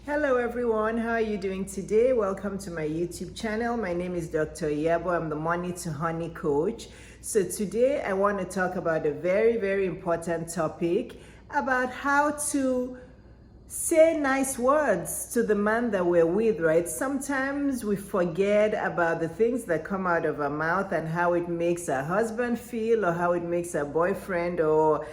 Hello everyone, how are you doing today? Welcome to my YouTube channel. My name is Dr. IYABO. I'm the Money to Honey coach. So today I want to talk about a very important topic about how to say nice words to the man that we're with, right? Sometimes we forget about the things that come out of our mouth and how it makes our husband feel, or how it makes our boyfriend or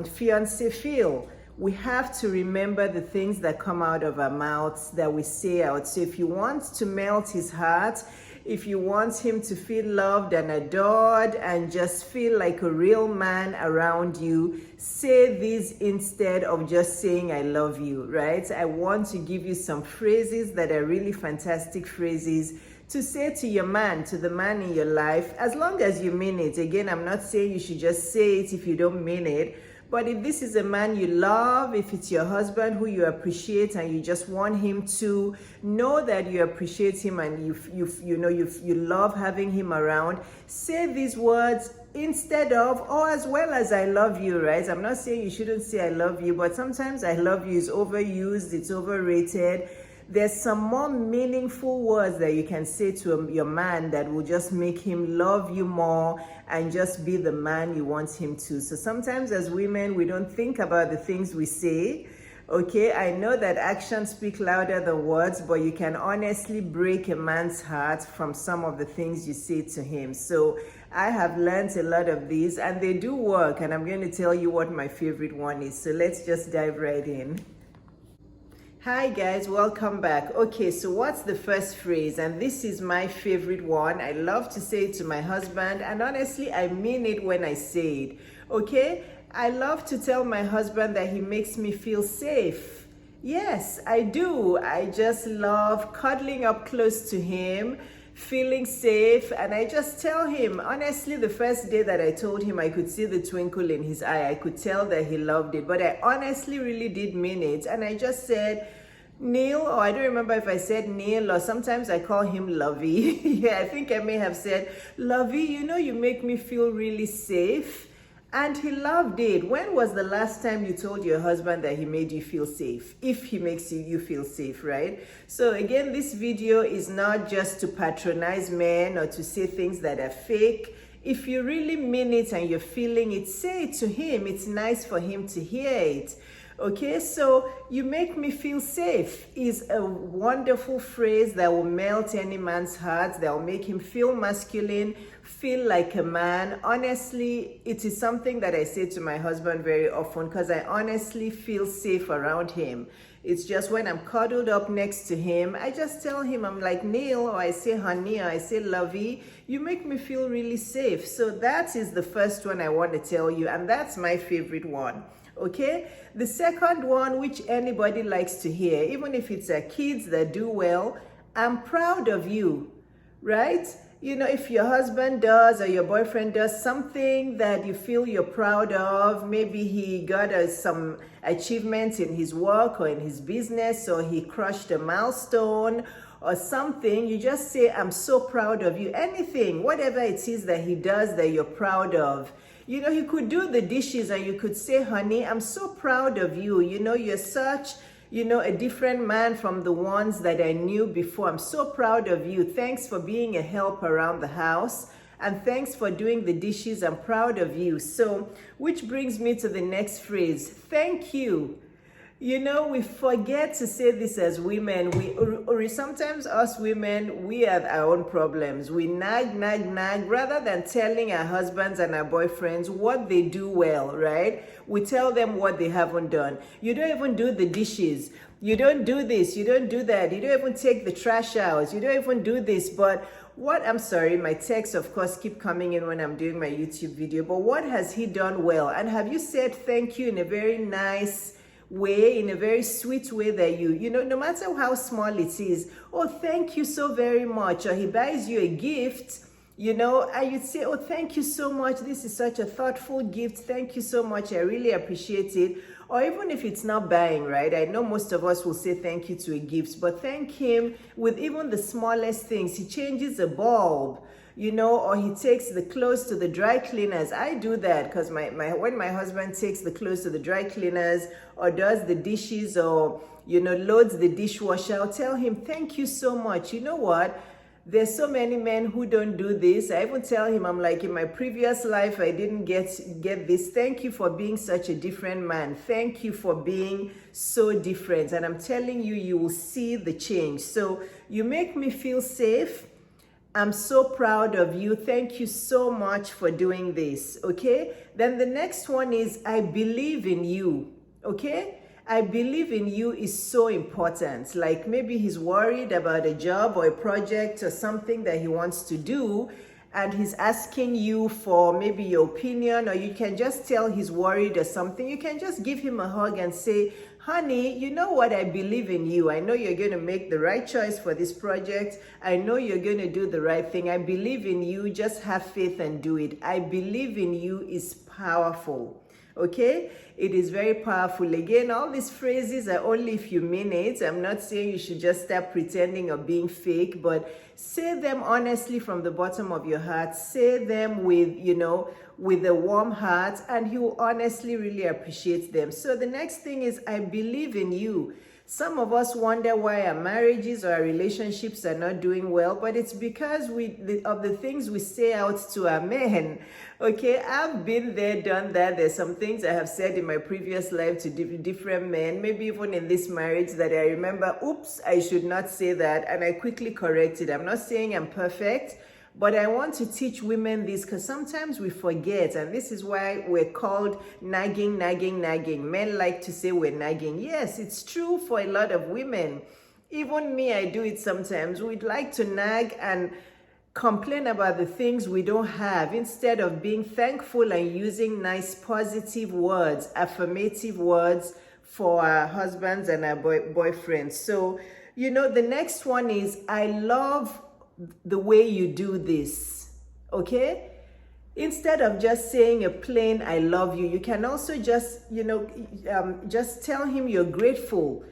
fiance feel. We have to remember the things that come out of our mouths, that we say out. So if you want to melt his heart, if you want him to feel loved and adored and just feel like a real man around you, say these instead of just saying I love you, right? I want to give you some phrases that are really fantastic phrases to say to your man, to the man in your life, as long as you mean it. Again, I'm not saying you should just say it if you don't mean it. But if this is a man you love, if it's your husband who you appreciate and you just want him to know that you appreciate him and you love having him around, say these words instead of or as well as I love you, right? I'm not saying you shouldn't say I love you, but sometimes I love you is overused, it's overrated. There's some more meaningful words that you can say to your man that will just make him love you more and just be the man you want him to. So sometimes as women, we don't think about the things we say. Okay, I know that actions speak louder than words, but you can honestly break a man's heart from some of the things you say to him. So I have learned a lot of these and they do work, and I'm going to tell you what my favorite one is. So let's just dive right in. Hi guys, welcome back. Okay, so what's the first phrase? And this is my favorite one. I love to say it to my husband, and honestly, I mean it when I say it. Okay, I love to tell my husband that he makes me feel safe. Yes, I do. I just love cuddling up close to him, feeling safe, and I just tell him, honestly, the first day that I told him, I could see the twinkle in his eye. I could tell that he loved it, but I honestly really did mean it. And I just said, Neil, or I don't remember if I said Neil, or sometimes I call him Lovey. Yeah, I think I may have said, Lovey, you make me feel really safe. And he loved it. When was the last time you told your husband that he made you feel safe? If he makes you feel safe, right? So again, this video is not just to patronize men or to say things that are fake. If you really mean it and you're feeling it, say it to him. It's nice for him to hear it. Okay, so you make me feel safe is a wonderful phrase that will melt any man's heart, that will make him feel masculine, feel like a man. Honestly, it is something that I say to my husband very often because I honestly feel safe around him. It's just when I'm cuddled up next to him, I just tell him, I'm like Neil, or I say honey, or I say lovey. You make me feel really safe. So that is the first one I want to tell you, and that's my favorite one. Okay, the second one, which anybody likes to hear, even if it's our kids that do well, I'm proud of you, right? If your husband does or your boyfriend does something that you feel you're proud of, maybe he got some achievement in his work or in his business, or he crushed a milestone or something, you just say, I'm so proud of you. Anything, whatever it is that he does that you're proud of. He could do the dishes and you could say, honey, I'm so proud of you. You're such, a different man from the ones that I knew before. I'm so proud of you. Thanks for being a help around the house. And thanks for doing the dishes. I'm proud of you. So, which brings me to the next phrase. Thank you. We forget to say this as women. We sometimes us women, we have our own problems. We nag, rather than telling our husbands and our boyfriends what they do well, right? We tell them what they haven't done. You don't even do the dishes. You don't do this. You don't do that. You don't even take the trash out. You don't even do this. But I'm sorry, my texts, of course, keep coming in when I'm doing my YouTube video. But what has he done well? And have you said thank you in a very nice way, in a very sweet way that no matter how small it is, oh, thank you so very much, or he buys you a gift, and you'd say, oh, thank you so much, this is such a thoughtful gift, thank you so much, I really appreciate it. or even if it's not buying, right? I know most of us will say thank you to a gift, but thank him with even the smallest things. He changes a bulb, you know, or he takes the clothes to the dry cleaners. I do that because when my husband takes the clothes to the dry cleaners or does the dishes or, you know, loads the dishwasher, I'll tell him, thank you so much. You know what? There's so many men who don't do this. I even tell him, I'm like, in my previous life, I didn't get this. Thank you for being such a different man. Thank you for being so different. And I'm telling you, you will see the change. So you make me feel safe. I'm so proud of you. Thank you so much for doing this, okay? Then the next one is, I believe in you, okay? I believe in you is so important. Like maybe he's worried about a job or a project or something that he wants to do, and he's asking you for maybe your opinion, or you can just tell he's worried or something. You can just give him a hug and say, honey, you know what? I believe in you. I know you're going to make the right choice for this project. I know you're going to do the right thing. I believe in you. Just have faith and do it. I believe in you is powerful. Okay, it is very powerful. Again, all these phrases are only if you mean it. I'm not saying you should just start pretending or being fake, but say them honestly from the bottom of your heart. Say them with, you know, with a warm heart, and you honestly really appreciate them. So the next thing is, I believe in you. Some of us wonder why our marriages or our relationships are not doing well, but it's because of the things we say out to our men. Okay, I've been there, done that. There's some things I have said in my previous life to different men, maybe even in this marriage, that I remember, oops, I should not say that, and I quickly corrected. I'm not saying I'm perfect, but I want to teach women this because sometimes we forget, and this is why we're called nagging. Men like to say we're nagging. Yes, it's true for a lot of women. Even me, I do it sometimes. We'd like to nag and complain about the things we don't have instead of being thankful and using nice positive words, affirmative words for our husbands and our boyfriends. So, you know, the next one is, I love the way you do this, okay? Instead of just saying a plain I love you, you can also just, you know, just tell him you're grateful.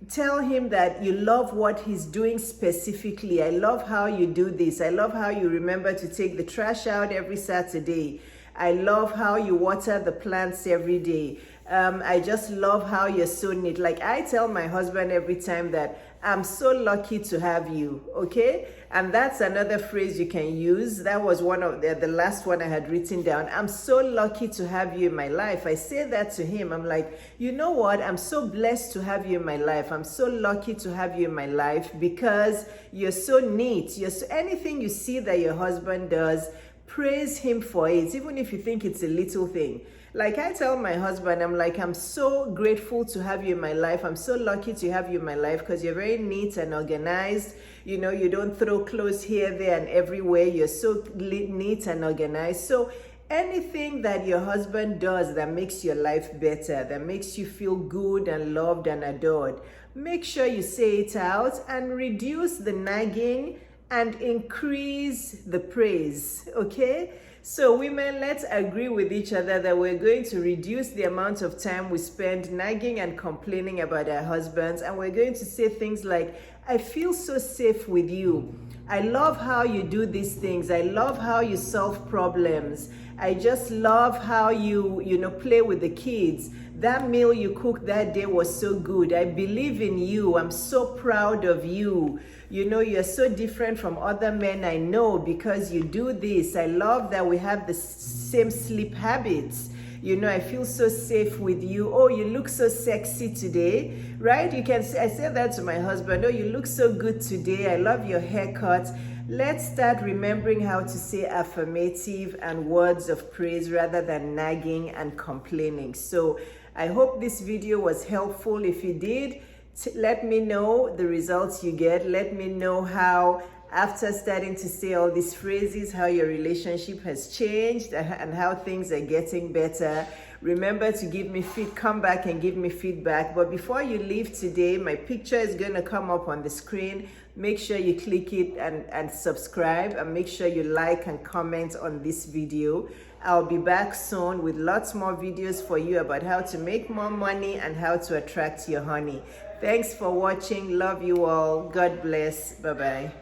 Tell him that you love what he's doing specifically. I love how you do this. I love how you remember to take the trash out every Saturday. I love how you water the plants every day. I just love how you're so neat. Like I tell my husband every time that I'm so lucky to have you, okay? And that's another phrase you can use. That was one of the last one I had written down. I'm so lucky to have you in my life. I say that to him. I'm like, you know what? I'm so blessed to have you in my life. I'm so lucky to have you in my life because you're so neat. Anything you see that your husband does, praise him for it, even if you think it's a little thing. Like I tell my husband, I'm like, I'm so grateful to have you in my life. I'm so lucky to have you in my life because you're very neat and organized. You know, you don't throw clothes here, there, and everywhere. You're so neat and organized. So anything that your husband does that makes your life better, that makes you feel good and loved and adored, make sure you say it out and reduce the nagging and increase the praise, okay? So women, let's agree with each other that we're going to reduce the amount of time we spend nagging and complaining about our husbands, and we're going to say things like, I feel so safe with you. I love how you do these things. I love how you solve problems. I just love how you play with the kids. That meal you cooked that day was so good. I believe in you. I'm so proud of you. You know, you're so different from other men I know because you do this. I love that we have the same sleep habits. You know, I feel so safe with you. Oh, you look so sexy today, right? You can say, I say that to my husband. Oh, you look so good today. I love your haircut. Let's start remembering how to say affirmative and words of praise rather than nagging and complaining. So I hope this video was helpful. If you did, let me know the results you get. Let me know how after starting to say all these phrases, how your relationship has changed and how things are getting better. Remember to give me come back and give me feedback. But before you leave today, my picture is going to come up on the screen. Make sure you click it and subscribe, and make sure you like and comment on this video. I'll be back soon with lots more videos for you about how to make more money and how to attract your honey. Thanks for watching. Love you all. God bless. Bye-bye.